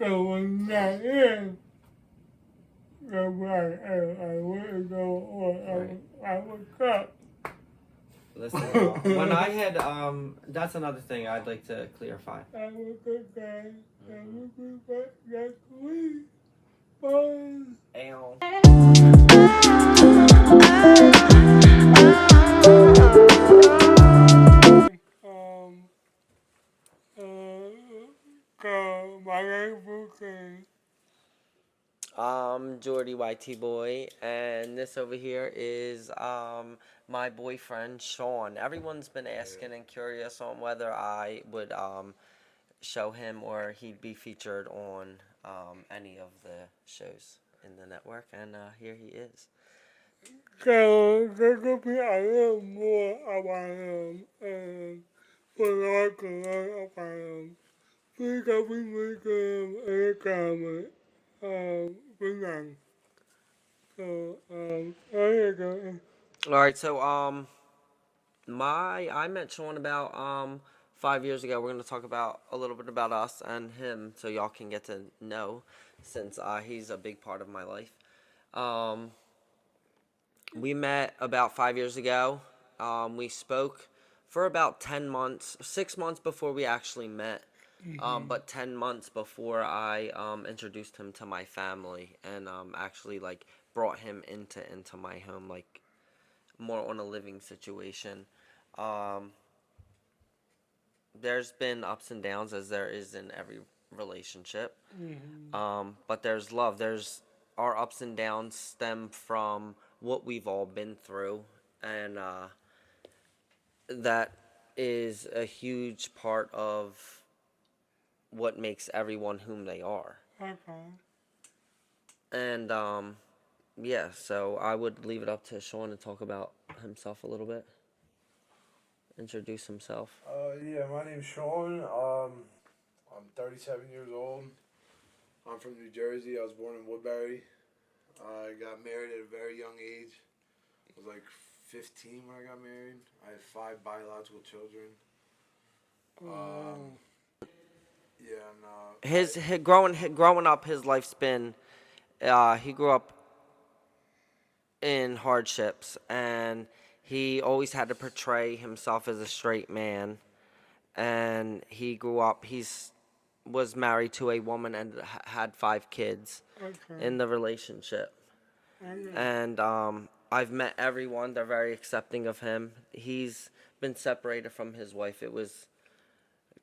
So when that is, that's right. I wouldn't go or Right. I would cut. Listen, when I had that's another thing I'd like to clarify. I would cut that. That Mm-hmm. would be back. That's sweet. Fun. Ow. Um, my name is Jordy YT Boy, and this over here is my boyfriend Shawn. Everyone's been asking and curious on whether I would show him or he'd be featured on any of the shows in the network, and here he is. so there could be a little more about him and for I can learn about him. Please help me make him a comment. Good night. So, there you go. All right, so I met Shawn about 5 years ago. We're gonna talk about a little bit about us and him, so y'all can get to know, since he's a big part of my life. Um, we met about 5 years ago. We spoke for about 10 months, 6 months before we actually met. But 10 months before I introduced him to my family and actually like brought him into my home, like more on a living situation. Um, there's been ups and downs as there is in every relationship. But there's love. There's our ups and downs stem from what we've all been through, and that is a huge part of what makes everyone whom they are. Okay. And yeah, so I would leave it up to Shawn to talk about himself a little bit, introduce himself. Yeah, my name's Shawn. I'm 37 years old. I'm from New Jersey. I was born in Woodbury. I got married at a very young age. I was like 15 when I got married. I have 5 biological children. Um, yeah, and His growing up, his life's been. He grew up in hardships, and he always had to portray himself as a straight man. And he grew up. He's was married to a woman and had 5 kids Okay. in the relationship. Okay. And I've met everyone. They're very accepting of him. He's been separated from his wife. It was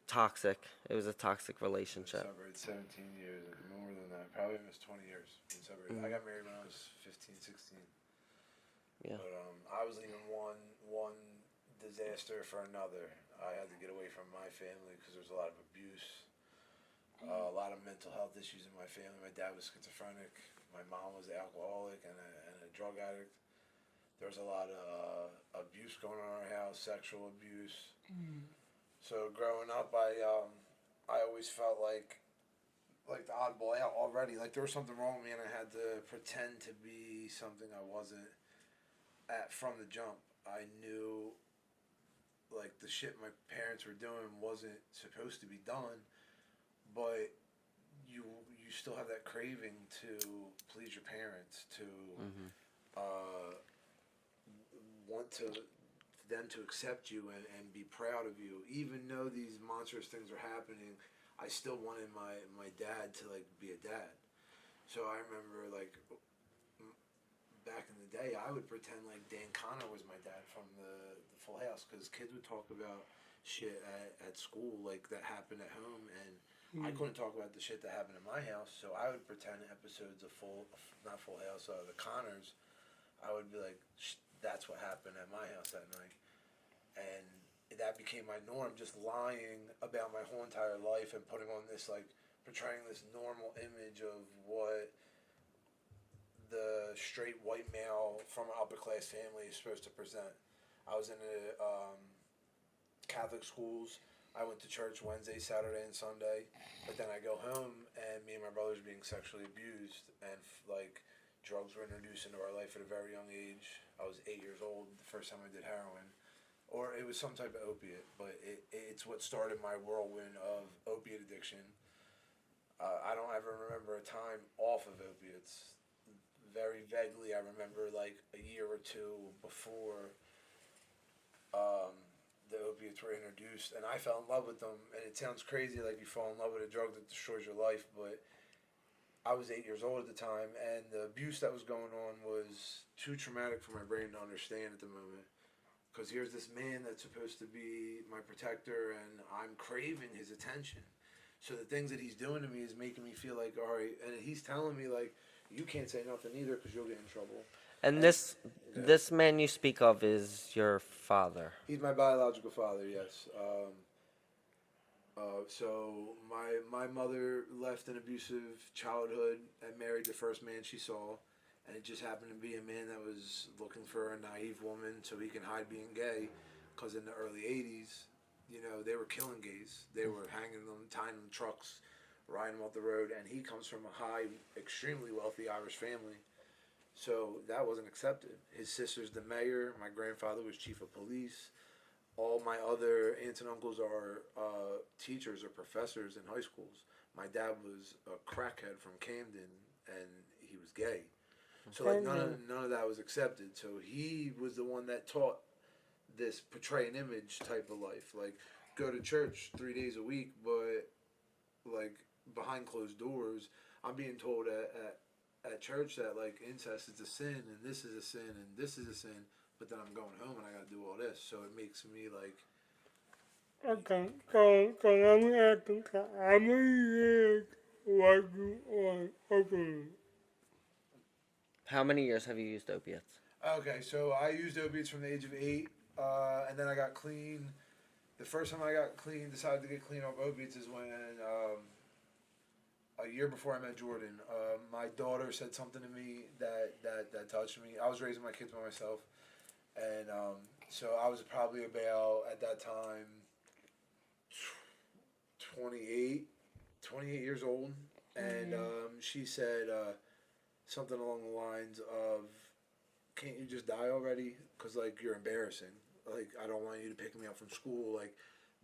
toxic. It was a toxic been relationship. separated 17 years, more than that. Probably almost 20 years. Been separated. I got married when I was 15, 16. Yeah. But I was leaving one disaster for another. I had to get away from my family because there was a lot of abuse, a lot of mental health issues in my family. My dad was schizophrenic. My mom was an alcoholic and a drug addict. There was a lot of abuse going on in our house, sexual abuse. So growing up, I always felt like the oddball out already. Like there was something wrong with me, and I had to pretend to be something I wasn't at from the jump. I knew like the shit my parents were doing wasn't supposed to be done, but you still have that craving to please your parents, to Mm-hmm. uh, want to them to accept you and be proud of you, even though these monstrous things are happening. I still wanted my dad to like be a dad. So I remember like back in the day, I would pretend like Dan Connor was my dad from the Full House, because kids would talk about shit at school like that happened at home, and I couldn't talk about the shit that happened in my house. So I would pretend episodes of not Full House, the Connors. I would be like, that's what happened at my house that night, and that became my norm. Just lying about my whole entire life and putting on this like portraying this normal image of what the straight white male from an upper class family is supposed to present. I was in Catholic schools. I went to church Wednesday, Saturday, and Sunday, but then I go home and me and my brother's being sexually abused, and like drugs were introduced into our life at a very young age. I was 8 years old the first time I did heroin, or it was some type of opiate, but it's what started my whirlwind of opiate addiction. I don't ever remember a time off of opiates. Very vaguely, I remember like a year or two before um, the opiates were introduced, and I fell in love with them. And it sounds crazy, like you fall in love with a drug that destroys your life, but I was 8 years old at the time, and the abuse that was going on was too traumatic for my brain to understand at the moment. Because here's this man that's supposed to be my protector, and I'm craving his attention. So the things that he's doing to me is making me feel like, all right, and he's telling me like, you can't say nothing either because you'll get in trouble. And And yeah, this man you speak of is your father. he's my biological father. Yes. So my mother left an abusive childhood and married the first man she saw, and it just happened to be a man that was looking for a naive woman so he can hide being gay, because in the early '80s, you know, they were killing gays. They were hanging them, tying them in trucks, riding them off the road, and he comes from a high, extremely wealthy Irish family. So that wasn't accepted. His sister's the mayor. My grandfather was chief of police. All my other aunts and uncles are teachers or professors in high schools. My dad was a crackhead from Camden, and he was gay. So like none of that was accepted. So he was the one that taught this portray an image type of life, like go to church 3 days a week, but like behind closed doors, I'm being told at church that like incest is a sin and this is a sin and this is a sin, but then I'm going home and I got to do all this. So it makes me like, Okay, so let me ask you, so how many years was you on opium? How many years have you used opiates? okay, so I used opiates from the age of 8, and then I got clean. The first time I got clean, decided to get clean off opiates is when a year before I met Jordan, my daughter said something to me that touched me. I was raising my kids by myself, and so I was probably about at that time 28, 28 years old, and she said something along the lines of, "Can't you just die already? Cause like you're embarrassing. Like I don't want you to pick me up from school. Like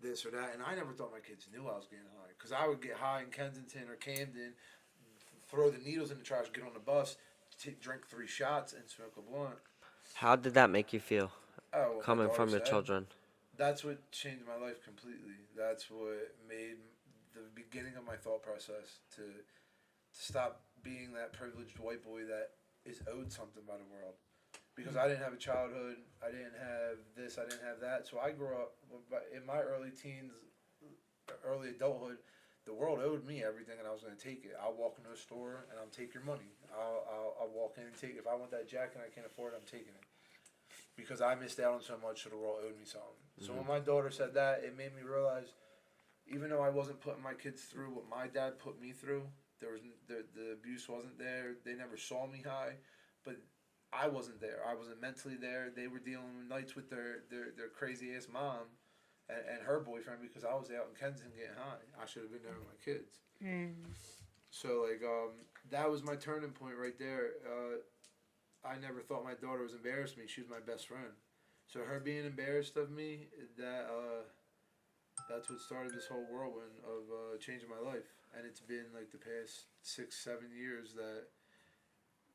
this or that." And I never thought my kids knew I was getting high, cause I would get high in Kensington or Camden, throw the needles in the trash, get on the bus, drink 3 shots, and smoke a blunt. How did that make you feel Oh, what my coming daughter from your said. children? That's what changed my life completely. That's what made the beginning of my thought process to stop being that privileged white boy that is owed something by the world. Because I didn't have a childhood, I didn't have this, I didn't have that. So I grew up in my early teens, early adulthood. The world owed me everything, and I was going to take it. I'll walk into a store and I'll take your money. I'll walk in and take. If I want that jacket and I can't afford it, I'm taking it because I missed out on so much, so the world owed me something. So when my daughter said that, it made me realize, even though I wasn't putting my kids through what my dad put me through, there was the abuse wasn't there. They never saw me high, but I wasn't there. I wasn't mentally there. They were dealing nights with their crazy ass mom and her boyfriend because I was out in Kensington getting high. I should have been there with my kids. So like that was my turning point right there. I never thought my daughter was embarrassed of me. She was my best friend. So her being embarrassed of me, that's what started this whole whirlwind of changing my life. And it's been like the past 6, 7 years that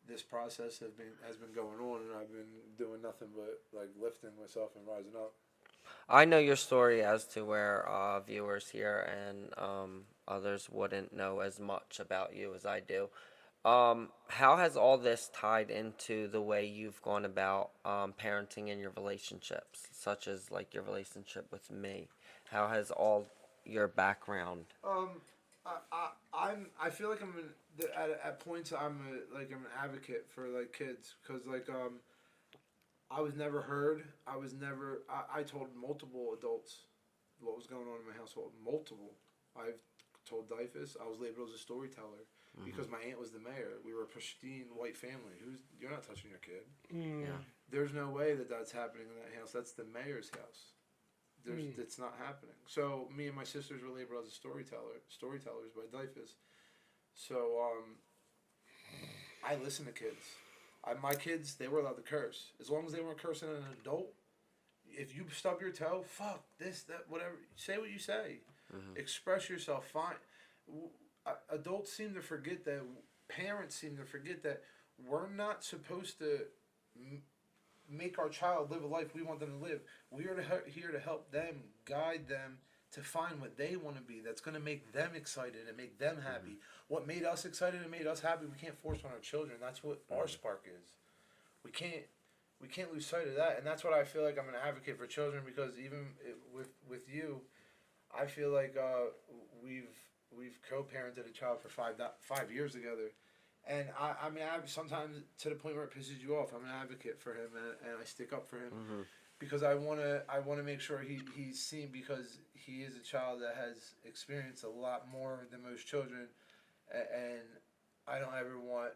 this process has been going on, and I've been doing nothing but like lifting myself and rising up. I know your story as to where viewers here and others wouldn't know as much about you as I do. How has all this tied into the way you've gone about parenting in your relationships, such as like your relationship with me? How has all your background? Um, I feel like at points I'm an advocate for like kids because like I was never heard. I told multiple adults what was going on in my household. Multiple. I've told Dyfus I was labeled as a storyteller because my aunt was the mayor. We were a pristine white family. You're not touching your kid. Yeah. There's no way that's happening in that house. That's the mayor's house. It's not happening. So me and my sisters were labeled as a storytellers by Dyfus. So I listen to kids. My kids, they were allowed to curse as long as they weren't cursing at an adult. If you stub your toe, fuck this, that, whatever. Say what you say. Express yourself. Fine. adults seem to forget that, parents seem to forget that we're not supposed to m- make our child live a life we want them to live. We are here to help them, guide them to find what they want to be. That's going to make them excited and make them happy. What made us excited and made us happy, we can't force on our children. That's what our spark is. We can't we can't lose sight of that, and that's what I feel like I'm an advocate for children, because even with you, I feel like we've we've co-parented a child for 5 years together, and I mean I sometimes to the point where it pisses you off. I'm an advocate for him, and I stick up for him Mm-hmm. because I wanna make sure he's seen, because he is a child that has experienced a lot more than most children, and I don't ever want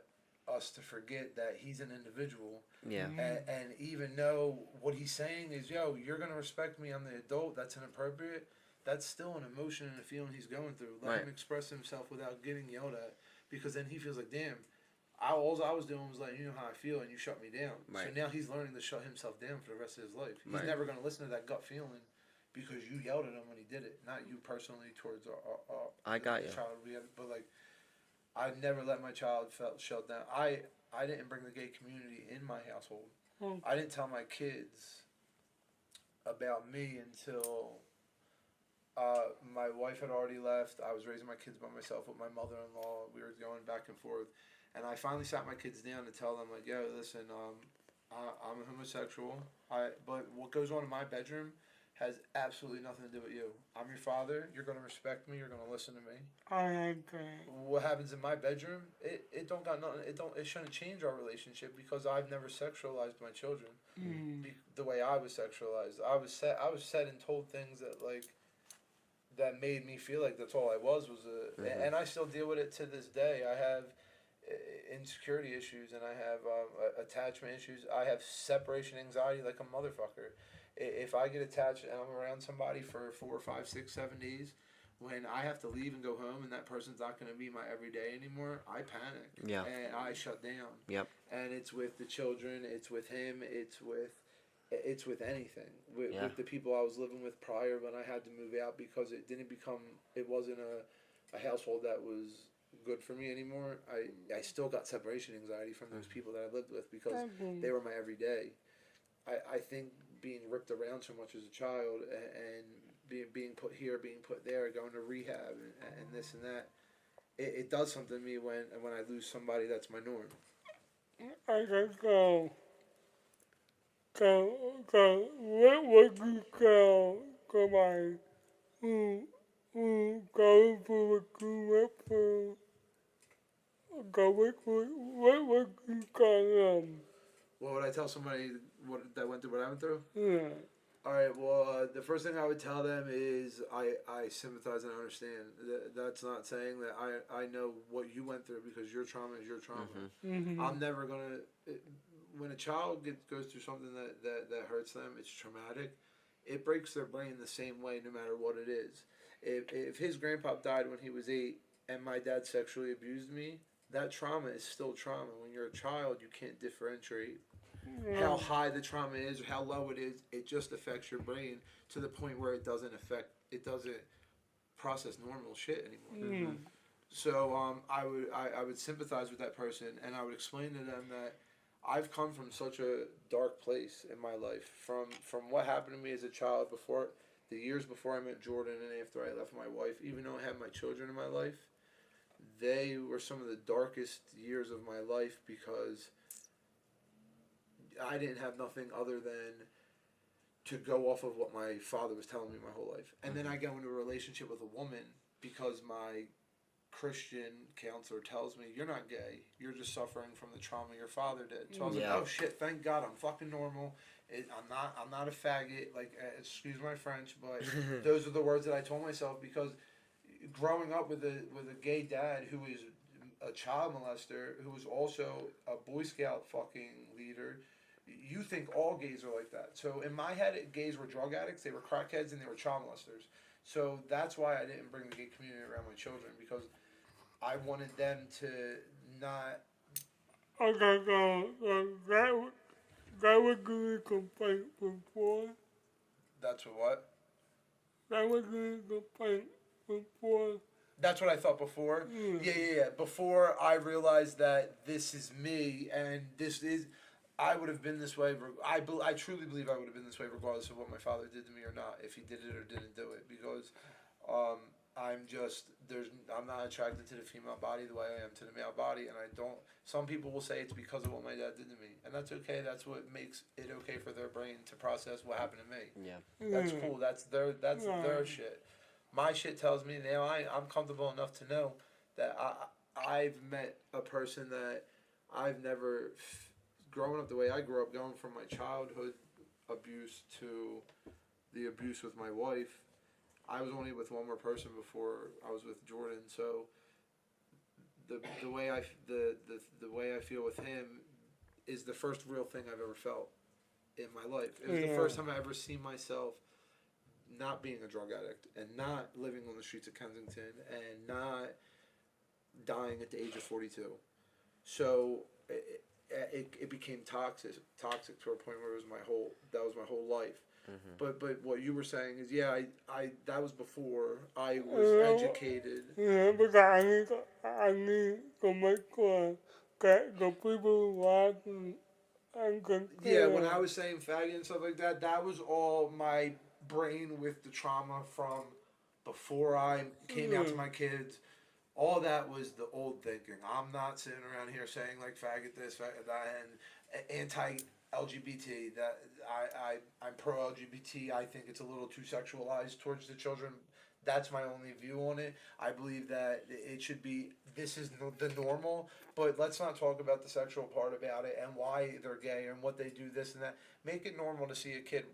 us to forget that he's an individual, Yeah. and even though what he's saying is, yo, you're gonna respect me, I'm the adult, that's inappropriate. That's still an emotion and a feeling he's going through. Let Right. him express himself without getting yelled at, because then he feels like, damn, all I was doing was letting you know how I feel, and you shut me down. So Right. now he's learning to shut himself down for the rest of his life. He's Right. never gonna listen to that gut feeling because you yelled at him when he did it, not you personally towards I got the you. child we have, but like I never let my child felt shut down. I didn't bring the gay community in my household. Hmm. I didn't tell my kids about me until my wife had already left. I was raising my kids by myself with my mother-in-law. We were going back and forth, and I finally sat my kids down to tell them, like, yo, listen, I'm a homosexual. But what goes on in my bedroom has absolutely nothing to do with you. I'm your father. You're gonna respect me. You're gonna listen to me. I like that. What happens in my bedroom, it don't got nothing. It shouldn't change our relationship, because I've never sexualized my children Mm. the way I was sexualized. I was said and told things that like that made me feel like that's all I was a, Mhm. and I still deal with it to this day. I have insecurity issues, and I have attachment issues. I have separation anxiety like a motherfucker. If I get attached and I'm around somebody for 4, 5, 6, 7 days, when I have to leave and go home and that person's not going to be my everyday anymore, I panic, Yeah. and I shut down. Yep. And it's with the children, it's with him, it's with anything, Yeah. with the people I was living with prior when I had to move out, because it wasn't a household that was good for me anymore. I still got separation anxiety from those people that I lived with, because Okay. they were my everyday. I think being ripped around so much as a child, and being put here, being put there, going to rehab, and this and that, it does something to me when I lose somebody that's my norm. Okay, so what would you tell somebody who goes through what you went through? What would you tell them? What would I tell somebody that went through what I went through? Yeah. All right. Well, the first thing I would tell them is I sympathize and understand. That's not saying that I know what you went through, because your trauma is your trauma. Mhm. Mm-hmm. I'm never gonna. When a child goes through something that hurts them, it's traumatic. It breaks their brain the same way, no matter what it is. If his grandpa died when he was 8, and my dad sexually abused me, that trauma is still trauma. When you're a child, you can't differentiate how high the trauma is or how low it is. It just affects your brain to the point where it doesn't process normal shit anymore. Mm. Mhm. So I would sympathize with that person, and I would explain to them that I've come from such a dark place in my life, from what happened to me as a child, before the years before I met Jordan, and after I left my wife. Even though I had my children in my life, they were some of the darkest years of my life, because I didn't have nothing other than to go off of what my father was telling me my whole life. And then I go into a relationship with a woman, because my Christian counselor tells me, you're not gay, you're just suffering from the trauma your father did. So I was Yeah. like, oh shit, thank God I'm fucking normal. I'm not a faggot. Like, excuse my French, but those are the words that I told myself, because growing up with a gay dad who is a child molester, who was also a Boy Scout fucking leader, you think all gays are like that. So in my head, gays were drug addicts, they were crackheads, and they were child molesters. So that's why I didn't bring the gay community around my children, because I wanted them to not. Okay, that would give me complaint before. That's what. That would give me complaint before. That's what I thought before. Yeah. Yeah. Before I realized that this is me and this is, I would have been this way. I truly believe I would have been this way regardless of what my father did to me or not, if he did it or didn't do it, because um, I'm not attracted to the female body the way I am to the male body, and I don't. Some people will say it's because of what my dad did to me, and that's okay. That's what makes it okay for their brain to process what happened to me. Yeah. That's cool. That's their shit. My shit tells me now I'm comfortable enough to know that I've met a person that I've never growing up the way I grew up, going from my childhood abuse to the abuse with my wife. I was only with one more person before I was with Jordan, so the way the way I feel with him is the first real thing I've ever felt in my life. It was the first time I ever seen myself not being a drug addict and not living on the streets of Kensington and not dying at the age of 42. So it became toxic to a point where it was that was my whole life. Mm-hmm. But what you were saying is, yeah, I that was before I was educated. Yeah, because I need to make sure that the people watching Yeah, when understand. I was saying faggot and stuff like that, that was all my brain with the trauma from before I came out to my kids. All that was the old thinking. I'm not sitting around here saying like faggot this, faggot that, and anti LGBT. That I'm pro LGBT. I think it's a little too sexualized towards the children. That's my only view on it. I believe that it should be this is the normal, but let's not talk about the sexual part about it and why they're gay and what they do this and that. Make it normal to see a kid,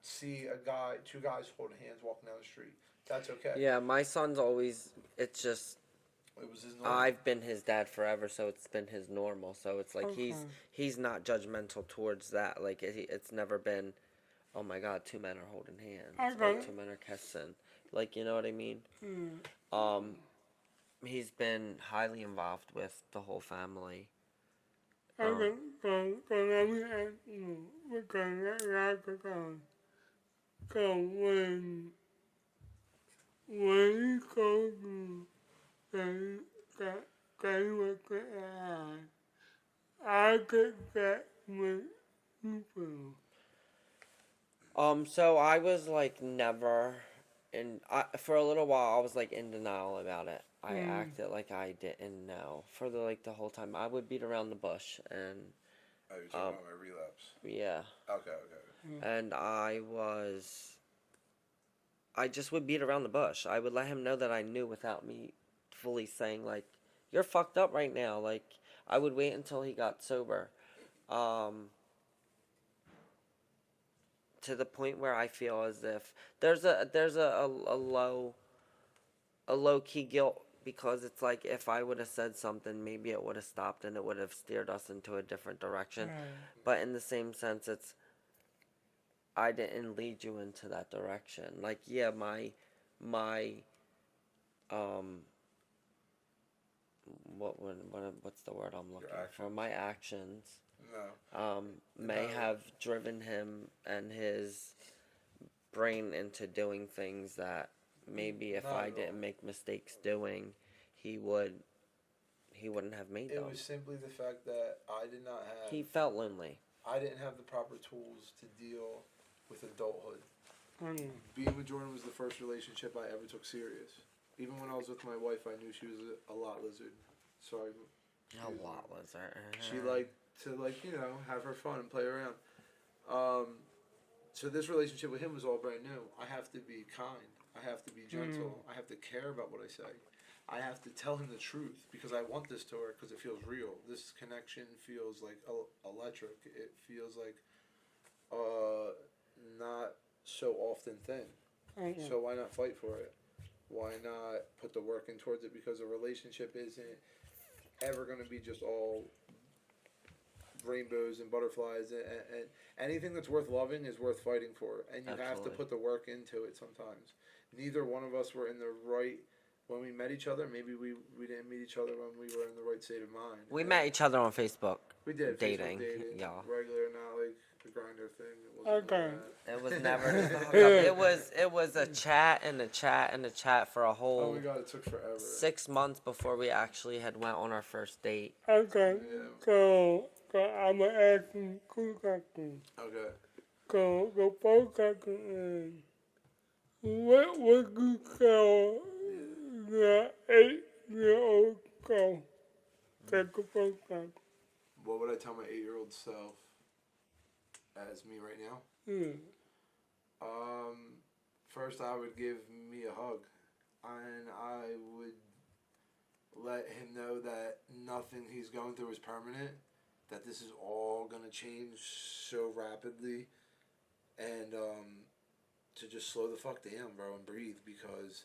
see a guy, two guys holding hands walking down the street. That's okay. Yeah, my son's always. It's just It was his normal. I've been his dad forever, so it's been his normal. So it's like Okay. he's not judgmental towards that. Like it's never been, oh my God, two men are holding hands, or Okay. two men are kissing. Like you know what I mean? Mm. Um, he's been highly involved with the whole family. Okay, so let me ask you, because that's ago. So when you go to the, the, they were getting I get that with people. So I was like never, for a little while I was like in denial about it. I Mm. acted like I didn't know for the whole time. I would beat around the bush, and Oh, you're talking about my relapse. yeah, Okay, okay. and I just would beat around the bush. I would let him know that I knew without me fully saying like, "You're fucked up right now." Like I would wait until he got sober, um, to the point where I feel as if there's a low key guilt, because it's like if I would have said something, maybe it would have stopped and it would have steered us into a different direction. Right. But in the same sense, it's I didn't lead you into that direction. Like yeah, my um what's the word I'm looking for? My actions No. may No. have driven him and his brain into doing things that maybe if Not I at all. didn't make mistakes doing, he wouldn't have made It them. was simply the fact that I did not have. He felt lonely. I didn't have the proper tools to deal with adulthood. Mm. Being with Jordan was the first relationship I ever took serious. Even when I was with my wife, I knew she was a lot lizard. Sorry. A lot was there. She liked to have her fun and play around. So this relationship with him was all brand new. I have to be kind. I have to be gentle. I have to care about what I say. I have to tell him the truth because I want this to work because it feels real. This connection feels like electric. It feels like not so often thing. Okay. So why not fight for it? Why not put the work in towards it? Because a relationship isn't ever going to be just all rainbows and butterflies, and anything that's worth loving is worth fighting for, and you have to Absolutely. put the work into it sometimes. Neither one of us were in the right when we met each other, maybe we didn't meet each other when we were in the right state of mind. We And met each other on Facebook. we did Facebook Dating, dating, y'all. regular, not like the grinder thing. It wasn't Okay. like It that. was never just a hookup. Yeah. It was a chat and a chat and a chat for a Oh whole my god, it took forever. 6 months before we actually had went on our first date. Okay. Yeah. So I'm gonna ask you two questions. Okay. So the first question is, what would you tell the 8-year-old girl? That's the first question. What would I tell my 8-year-old self as me right now? Yeah. First I would give me a hug, and I would let him know that nothing he's going through is permanent, that this is all gonna change so rapidly, and to just slow the fuck down, bro, and breathe, because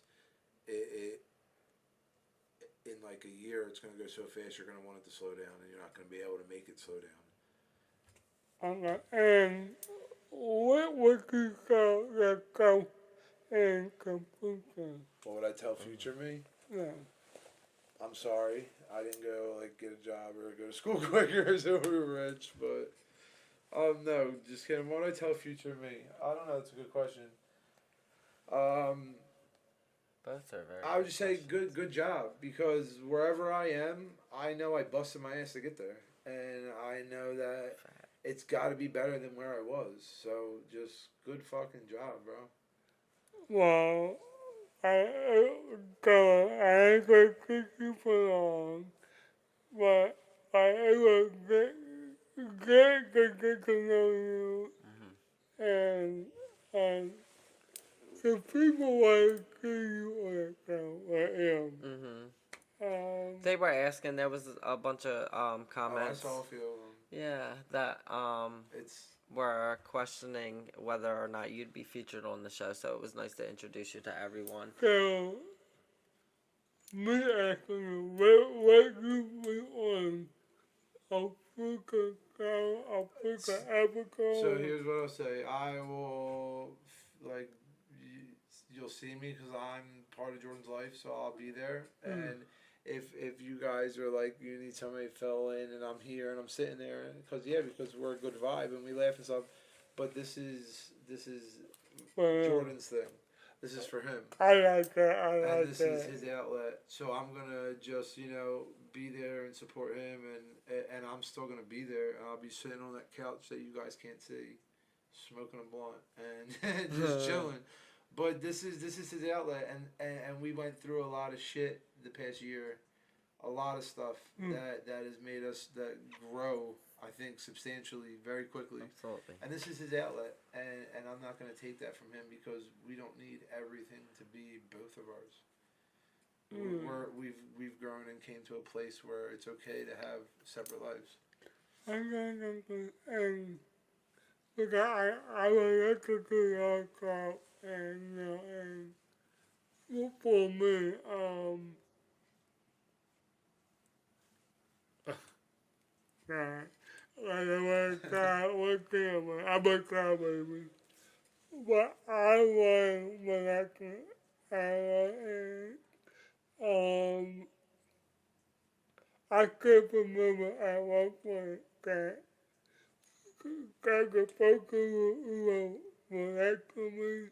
it in like a year it's gonna go so fast you're gonna want it to slow down, and you're not gonna be able to make it slow down. Okay. And what would you tell yourself in conclusion? What would I tell future me? Yeah. I'm sorry, I didn't go like get a job or go to school quicker so we were rich, but no, just kidding. What would I tell future me? I don't know. It's a good question. Both are very. I would just say good job, because wherever I am, I know I busted my ass to get there, and I know that it's got to be better than where I was. So just good fucking job, bro. Well, I ain't gonna keep you for long, but it was good to get to know you, and the people want to see you on the show, I am. Mhm. Um, They were asking. There was a bunch of Oh, I comments. saw a few of them. Yeah, that It's were questioning whether or not you'd be featured on the show. So it was nice to introduce you to everyone. so, me asking you, what you be on Africa, Africa? so here's what I'll say. I will like you'll see me because I'm part of Jordan's life, so I'll be there. And if you guys are like you need somebody to fill in, and I'm here and I'm sitting there, because we're a good vibe and we laugh and stuff. But this is Jordan's thing. This is for him. I like that, And this is his outlet. So I'm gonna just be there and support him, and I'm still gonna be there. And I'll be sitting on that couch that you guys can't see, smoking a blunt and just chilling. But this is his outlet, and we went through a lot of shit the past year, a lot of stuff that has made us grow. I think substantially, very quickly. Absolutely. And this is his outlet, and I'm not going to take that from him, because we don't need everything to be both of ours. We've grown and came to a place where it's okay to have separate lives. and because I was listening to your talk, and for me, God, like I was God, what camera? I'm a car baby. But I was when I can, I can't remember at one point that the person who was asking me,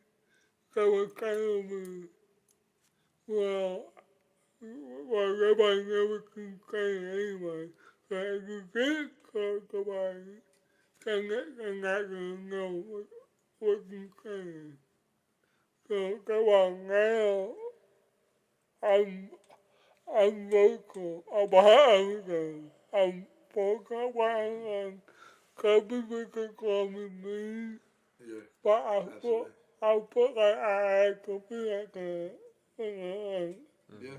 they were telling me, well, everybody never can say it anyway. So if you did call somebody, they're not gonna know what you're saying. So that's why now I'm I'm vocal about everything. I'm vocal about everything. Some people can call me mean, Yeah, but absolutely. I put like I had to be like that. Yeah.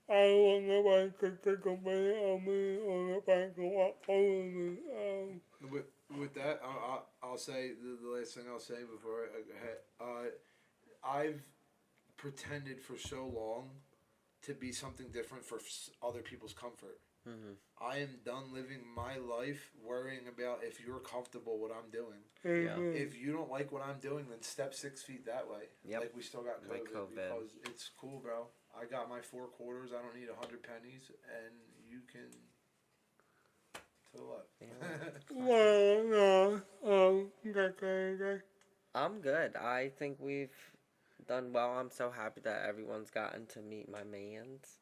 I don't want nobody to take a minute on me or nobody to walk over me. With that, I'll say the last thing I'll say before I go ahead. I've pretended for so long to be something different for other people's comfort. I am done living my life worrying about if you're comfortable what I'm doing. Yeah. If you don't like what I'm doing, then step 6 feet that way. Yep. Like we still got Like COVID, COVID. because it's cool, bro. I got my 4 quarters. I don't need 100 pennies, and you can. So what? Well, no, okay. I'm good. I think we've done well. I'm so happy that everyone's gotten to meet my man's.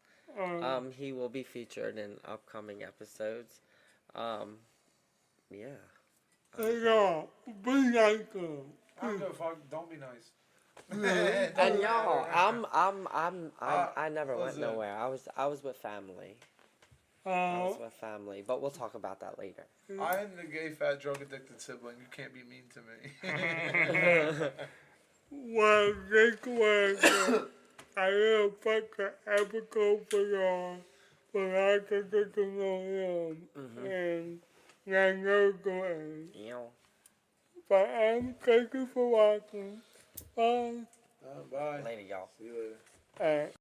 He will be featured in upcoming episodes. Um, yeah. Hey, y'all, be nice to him. I don't give a fuck. Don't be nice. Yeah. And Don't y'all, matter. I never went Listen. nowhere. I was with family. I was with family, but we'll talk about that later. I am the gay, fat, drug addicted sibling. You can't be mean to me. Well, this was a little fucking episode for y'all, but I can get to know him, and I know the You know. But thank you for watching. Bye. Bye. Later, y'all. See you later. Alright.